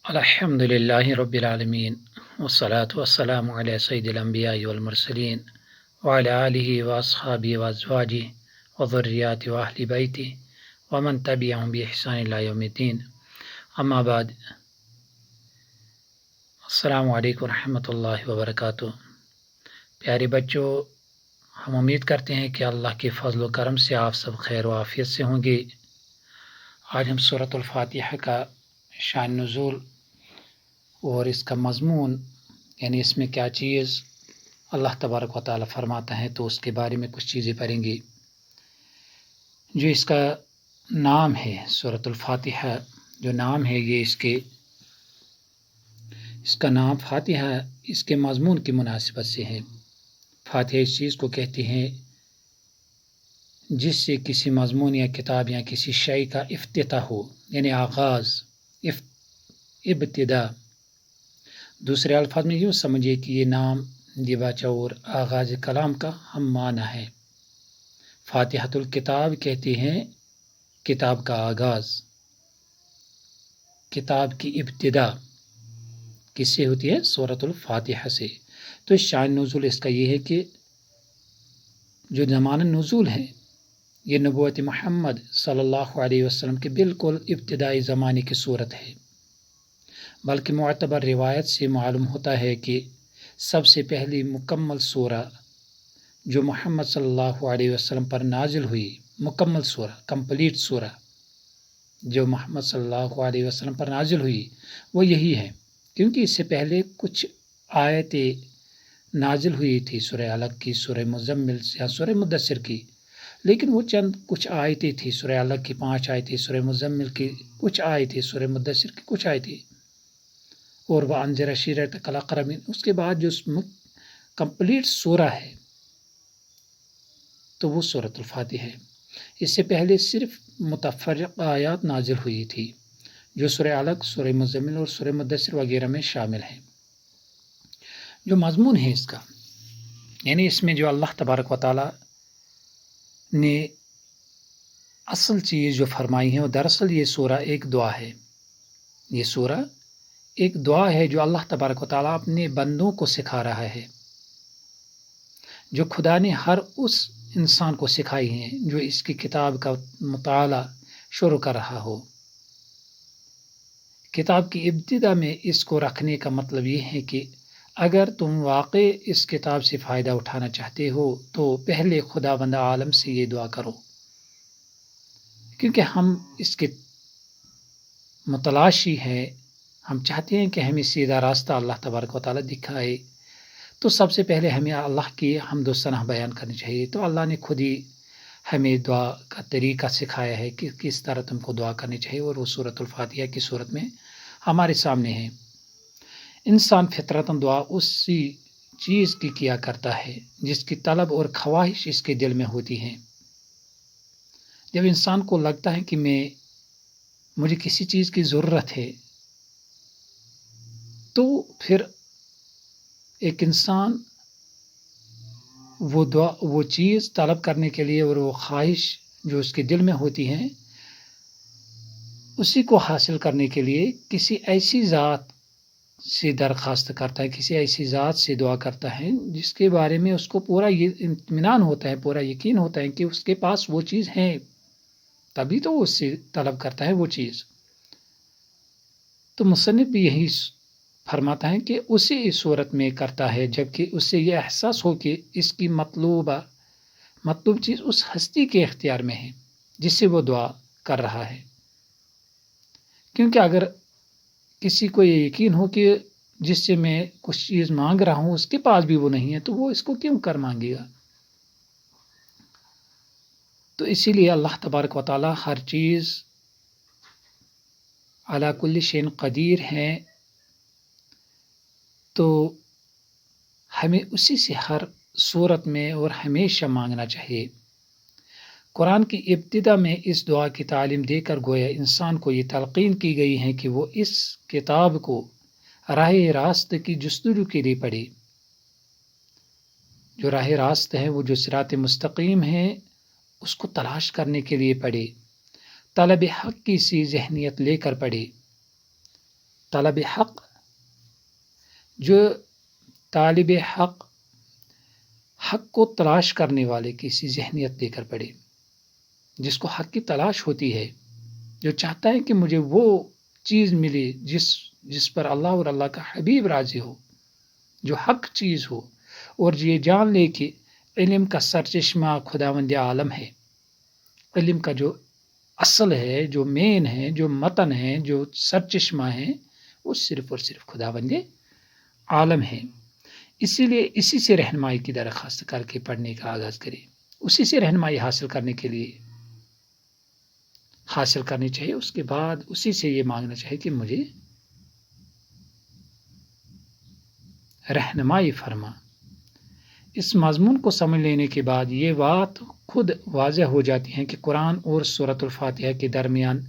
الحمد لله رب العالمين والصلاة والسلام على سيد الأنبياء والمرسلين وعلى آله وأصحابه وأزواجه وذرياته وأهل بيته ومن تبعهم بإحسان إلى يوم الدين أما بعد السلام علیکم ورحمۃ اللہ وبرکاتہ۔ پیارے بچوں، ہم امید کرتے ہیں کہ اللہ کے فضل و کرم سے آپ سب خیر و عافیت سے ہوں گے۔ آج ہم سورۃ الفاتحہ کا شان نزول اور اس کا مضمون، یعنی اس میں کیا چیز اللہ تبارک و تعالیٰ فرماتا ہے، تو اس کے بارے میں کچھ چیزیں پڑھیں گے۔ جو اس کا نام ہے سورۃ الفاتحہ، جو نام ہے یہ اس کا نام فاتحہ اس کے مضمون کی مناسبت سے ہے۔ فاتحہ اس چیز کو کہتے ہیں جس سے کسی مضمون یا کتاب یا کسی شے کا افتتاح ہو، یعنی آغاز، ابتدا۔ دوسرے الفاظ میں یوں سمجھے کہ یہ نام دیباچہ اور آغاز کلام کا ہم معنی ہے۔ فاتحۃ الکتاب کہتے ہیں کتاب کا آغاز، کتاب کی ابتدا کس سے ہوتی ہے؟ سورۃ الفاتحہ سے۔ تو شان نزول اس کا یہ ہے کہ جو زمان نزول ہے یہ نبوت محمد صلی اللہ علیہ وسلم کے بالکل ابتدائی زمانے کی صورت ہے، بلکہ معتبر روایت سے معلوم ہوتا ہے کہ سب سے پہلی مکمل سورہ جو محمد صلی اللہ علیہ وسلم پر نازل ہوئی، مکمل سورہ، کمپلیٹ سورہ جو محمد صلی اللہ علیہ وسلم پر نازل ہوئی وہ یہی ہے، کیونکہ اس سے پہلے کچھ آیتیں نازل ہوئی تھی سورہ علق کی، سورہ مزمل یا سورہ مدثر کی، لیکن وہ چند کچھ آیتیں تھی۔ سورہ علق کی 5 آیتیں، سورہ مزمل کی کچھ آیتیں، سورہ مدثر کی کچھ آیتیں، اور وَأَنذِرْ عَشِيرَتَكَ الْأَقْرَبِينَ۔ اس کے بعد جو کمپلیٹ سورہ ہے تو وہ سورۃ الفاتحہ ہے۔ اس سے پہلے صرف متفرق آیات نازل ہوئی تھی جو سورہ علق، سورہ مزمل اور سورہ مدثر وغیرہ میں شامل ہیں۔ جو مضمون ہے اس کا، یعنی اس میں جو اللہ تبارک و تعالیٰ نے اصل چیز جو فرمائی ہے وہ دراصل یہ سورہ ایک دعا ہے۔ یہ سورہ ایک دعا ہے جو اللہ تبارک و تعالیٰ اپنے بندوں کو سکھا رہا ہے، جو خدا نے ہر اس انسان کو سکھائی ہیں جو اس کی کتاب کا مطالعہ شروع کر رہا ہو۔ کتاب کی ابتدا میں اس کو رکھنے کا مطلب یہ ہے کہ اگر تم واقع اس کتاب سے فائدہ اٹھانا چاہتے ہو تو پہلے خداوند عالم سے یہ دعا کرو، کیونکہ ہم اس کے متلاشی ہیں، ہم چاہتے ہیں کہ ہمیں سیدھا راستہ اللہ تبارک و تعالیٰ دکھائے، تو سب سے پہلے ہمیں اللہ کی حمد و ثنا بیان کرنی چاہیے۔ تو اللہ نے خود ہی ہمیں دعا کا طریقہ سکھایا ہے کہ کس طرح تم کو دعا کرنی چاہیے، اور وہ سورۃ الفاتحہ کی صورت میں ہمارے سامنے ہے۔ انسان فطرتاً دعا اسی چیز کی کیا کرتا ہے جس کی طلب اور خواہش اس کے دل میں ہوتی ہیں۔ جب انسان کو لگتا ہے کہ مجھے کسی چیز کی ضرورت ہے، تو پھر ایک انسان وہ چیز طلب کرنے کے لیے اور وہ خواہش جو اس کے دل میں ہوتی ہیں اسی کو حاصل کرنے کے لیے کسی ایسی ذات سے درخواست کرتا ہے، کسی ایسی ذات سے دعا کرتا ہے جس کے بارے میں اس کو پورا اطمینان ہوتا ہے، پورا یقین ہوتا ہے کہ اس کے پاس وہ چیز ہے، تبھی تو وہ اس سے طلب کرتا ہے وہ چیز۔ تو مصنف بھی یہی فرماتا ہے کہ اسی صورت میں کرتا ہے جبکہ اس سے یہ احساس ہو کہ اس کی مطلوب چیز اس ہستی کے اختیار میں ہے جس سے وہ دعا کر رہا ہے۔ کیونکہ اگر کسی کو یہ یقین ہو کہ جس سے میں کچھ چیز مانگ رہا ہوں اس کے پاس بھی وہ نہیں ہے، تو وہ اس کو کیوں کر مانگے گا؟ تو اسی لیے اللہ تبارک و تعالیٰ ہر چیز علی کل شیء قدیر ہے، تو ہمیں اسی سے ہر صورت میں اور ہمیشہ مانگنا چاہیے۔ قرآن کی ابتدا میں اس دعا کی تعلیم دے کر گویا انسان کو یہ تلقین کی گئی ہے کہ وہ اس کتاب کو راہ راست کی جستجو کے لیے پڑھے۔ جو راہ راست ہے، وہ جو صراط مستقیم ہے، اس کو تلاش کرنے کے لیے پڑھے، طلب حق کی سی ذہنیت لے کر پڑھے، طلب حق، جو طالب حق حق کو تلاش کرنے والے کسی ذہنیت لے کر پڑھے، جس کو حق کی تلاش ہوتی ہے، جو چاہتا ہے کہ مجھے وہ چیز ملے جس پر اللہ اور اللہ کا حبیب راضی ہو، جو حق چیز ہو، اور یہ جان لے کہ علم کا سرچشمہ خداوند عالم ہے، علم کا جو اصل ہے، جو مین ہے، جو متن ہے، جو سرچشمہ ہے، وہ صرف اور صرف خداوند عالم ہے۔ اسی لیے اسی سے رہنمائی کی درخواست کر کے پڑھنے کا آغاز کرے، اسی سے رہنمائی حاصل کرنے کے لیے حاصل کرنی چاہیے، اس کے بعد اسی سے یہ مانگنا چاہیے کہ مجھے رہنمائی فرما۔ اس مضمون کو سمجھ لینے کے بعد یہ بات خود واضح ہو جاتی ہے کہ قرآن اور سورۃ الفاتحہ کے درمیان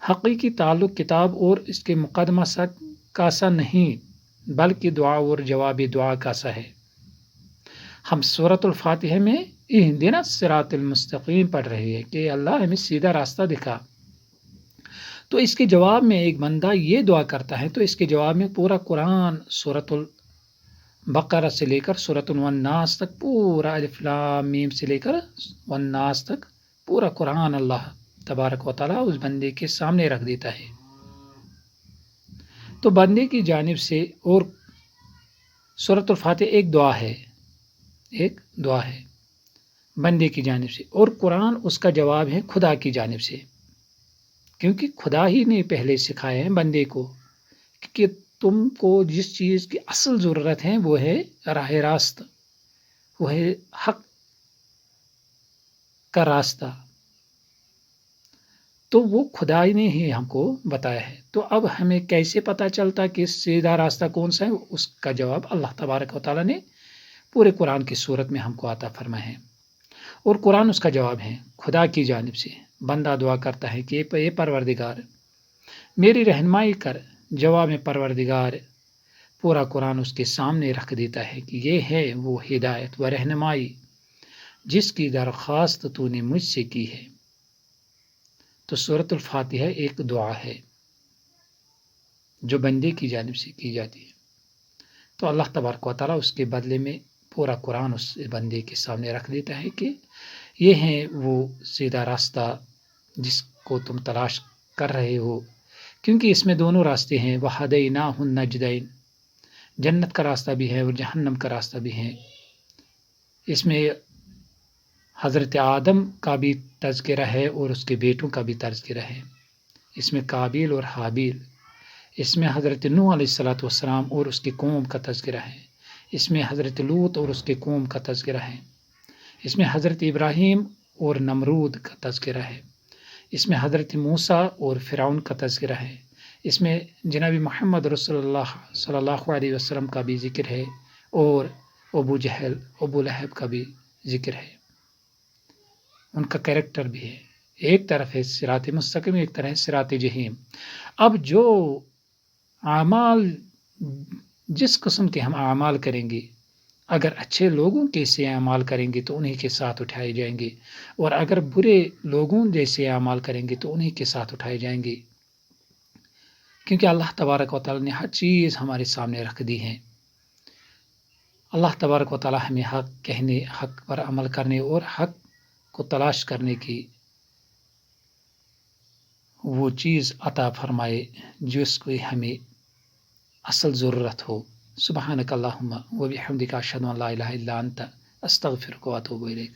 حقیقی تعلق کتاب اور اس کے مقدمہ کا سا نہیں، بلکہ دعا اور جواب دعا کا سا ہے۔ ہم سورۃ الفاتحہ میں اہدنا الصراط المستقیم پڑھ رہے ہیں کہ اللہ ہمیں سیدھا راستہ دکھا، تو اس کے جواب میں ایک بندہ یہ دعا کرتا ہے، تو اس کے جواب میں پورا قرآن سورۃ البقرہ سے لے کر سورۃ الناس تک، پورا الف لام میم سے لے کر والناس تک پورا قرآن اللہ تبارک و تعالیٰ اس بندے کے سامنے رکھ دیتا ہے۔ تو بندے کی جانب سے، اور سورۃ الفاتحہ ایک دعا ہے بندے کی جانب سے، اور قرآن اس کا جواب ہے خدا کی جانب سے، کیونکہ خدا ہی نے پہلے سکھایا ہے بندے کو کہ تم کو جس چیز کی اصل ضرورت ہے وہ ہے راہ راست، وہ ہے حق کا راستہ، تو وہ خدا نے ہی ہم کو بتایا ہے۔ تو اب ہمیں کیسے پتہ چلتا کہ سیدھا راستہ کون سا ہے؟ اس کا جواب اللہ تبارک و تعالیٰ نے پورے قرآن کی صورت میں ہم کو عطا فرمایا ہے، اور قرآن اس کا جواب ہے خدا کی جانب سے۔ بندہ دعا کرتا ہے کہ اے پروردگار میری رہنمائی کر، جواب میں پروردگار پورا قرآن اس کے سامنے رکھ دیتا ہے کہ یہ ہے وہ ہدایت و رہنمائی جس کی درخواست تو نے مجھ سے کی ہے۔ تو سورۃ الفاتحہ ایک دعا ہے جو بندے کی جانب سے کی جاتی ہے، تو اللہ تبارک و تعالیٰ اس کے بدلے میں پورا قرآن اس بندے کے سامنے رکھ دیتا ہے کہ یہ ہے وہ سیدھا راستہ جس کو تم تلاش کر رہے ہو، کیونکہ اس میں دونوں راستے ہیں، وَہَدَيْنَاهُ النَّجْدَيْنِ، جنت کا راستہ بھی ہے اور جہنم کا راستہ بھی ہے۔ اس میں حضرت آدم کا بھی تذکرہ ہے اور اس کے بیٹوں کا بھی تذکرہ ہے، اس میں قابیل اور حابیل، اس میں حضرت نوح علیہ السلام اور اس کی قوم کا تذکرہ ہے، اس میں حضرت لوط اور اس کی قوم کا تذکرہ ہے، اس میں حضرت ابراہیم اور نمرود کا تذکرہ ہے، اس میں حضرت موسیٰ اور فرعون کا تذکرہ ہے، اس میں جناب محمد رسول اللہ صلی اللہ علیہ وسلم کا بھی ذکر ہے، اور ابو جہل ابو لہب کا بھی ذکر ہے، ان کا کریکٹر بھی ہے، ایک طرف ہے صراط مستقیم، ایک طرف ہے صراط جحیم۔ اب جو اعمال، جس قسم کے ہم اعمال کریں گے، اگر اچھے لوگوں کے سے اعمال کریں گے تو انہی کے ساتھ اٹھائے جائیں گے، اور اگر برے لوگوں جیسے اعمال کریں گے تو انہی کے ساتھ اٹھائے جائیں گے، کیونکہ اللہ تبارک و تعالیٰ نے ہر چیز ہمارے سامنے رکھ دی ہے۔ اللہ تبارک و تعالیٰ ہمیں حق کہنے، حق پر عمل کرنے اور حق کو تلاش کرنے کی وہ چیز عطا فرمائے جس کو ہمیں اصل ضرورت ہو۔ سبحانک اللہم و بحمدک اشہد ان لا الہ الا انت استغفرک و اتوب الیک۔